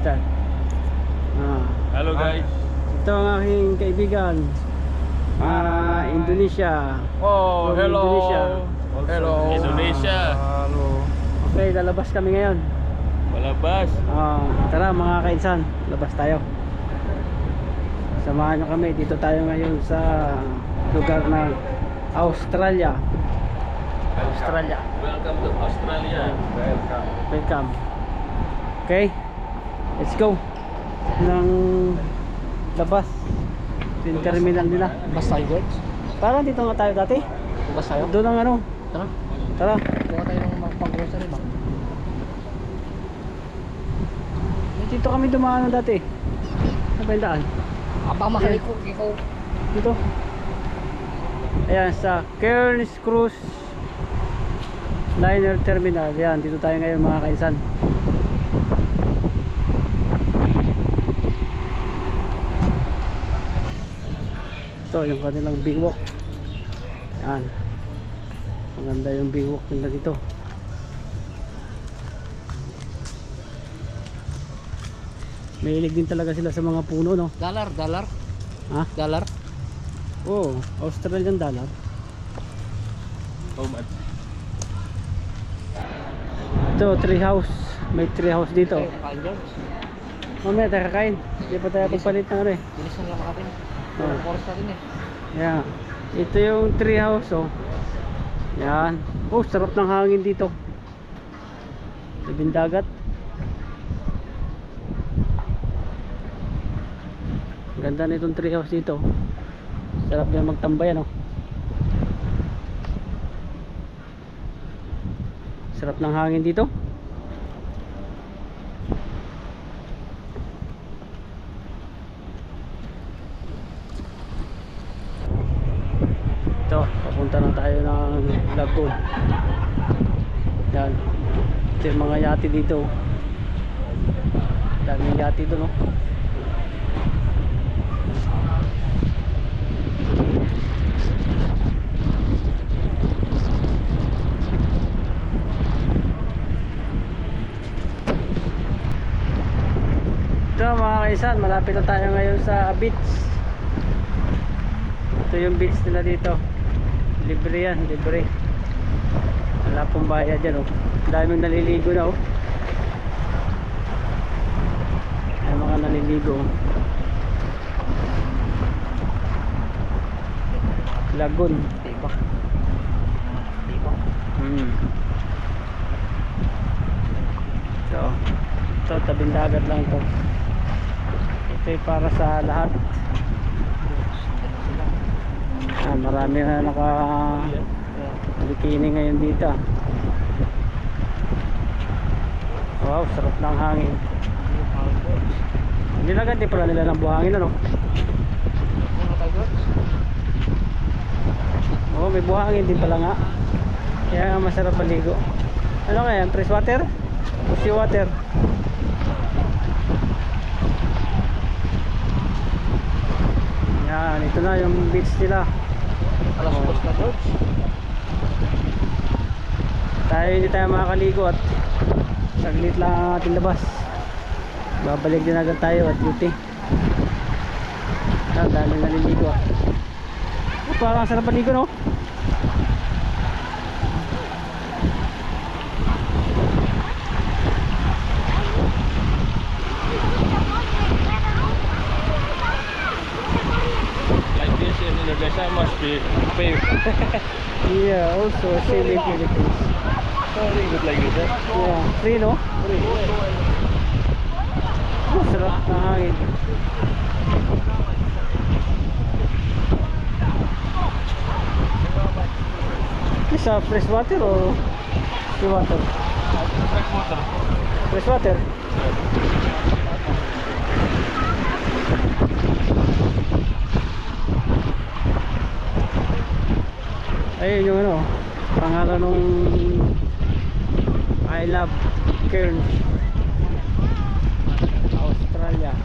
start. Hello guys. Ito ang aking kaibigan. Indonesia. Oh, From hello. Indonesia. Hello. Indonesia. Halo. Okay, lalabas kami ngayon. Palabas. Tara mga kainsan, labas tayo. Samahan nyo kami. Dito tayo ngayon sa lugar ng Australia. Australia. Welcome to Australia. Welcome. Okay, let's go. Ng labas. Ito yung terminal nila. Bas tayo, George? Parang dito nga tayo dati. Bas tayo? Doon ang ano. Tara. Tara. Kuha tayo ng mga pang-grocery ba? Dito kami dumaan dati. Ano ba yung daan? Aba, mahal ko. Ikaw. Dito. Ayan, sa Cairns Cruise Liner Terminal. Ayan, dito tayo ngayon mga kainsan. Ito yung kanilang biwok. Ayan. Maganda yung biwok nila dito. Mahilig din talaga sila sa mga puno, no? Dollar. Ha? Dollar. Oh, Australian dollar. How much? Ito, tree house. May tree house dito. Tayo kakain, George. Mamaya tayo kakain. Hindi pa tayo pagpalit ng ano eh. Bilisan lang natin. Oh. Oras natin eh. Yeah. Ito yung tree house, oh. Yan. Oh, sarap ng hangin dito. Tabing dagat. Ganda nitong tree house dito. Sarap din magtambay, ano. Sarap ng hangin dito. Ito, papunta na tayo ng Lagoon. Yan. Ito yung mga yate dito. Daming yate doon, no. Ito mga kaisan, malapit na tayo ngayon sa beach. Ito yung beach nila dito. Libre yan, libre. Wala pong bayad yan, oh. Daming naliligo na, oh. Ay, mga naliligo, oh. Lagoon. Diba? So, ito tabing dagat lang to. Ito ay para sa lahat. Marami na bikini ngayon dito. Wow, sarap ng hangin. Hindi na ganti pala nila ng buhangin, ano? Ano tayo, George? Oo, may buhangin din pala nga. Kaya nga masarap paligo. Ano kaya? Fresh water? O sea water? Yan, ito na yung beach nila. Alas 2 na, George. Tayo hindi tayo makakaligo at saglit lang ang ating labas. Babalik din agad tayo at duty. Dahil naliligo, ah. Oh, parang sarap paligo, no? Like this in Indonesia must be pay. Yeah, also same in Philippines. Very good like this. Yeah, free, no? Oh, sarap na hangin. Is fresh water or sea water? Fresh water. Fresh water? Ayun yung ano, pangalan nung I love Cairns, Australia.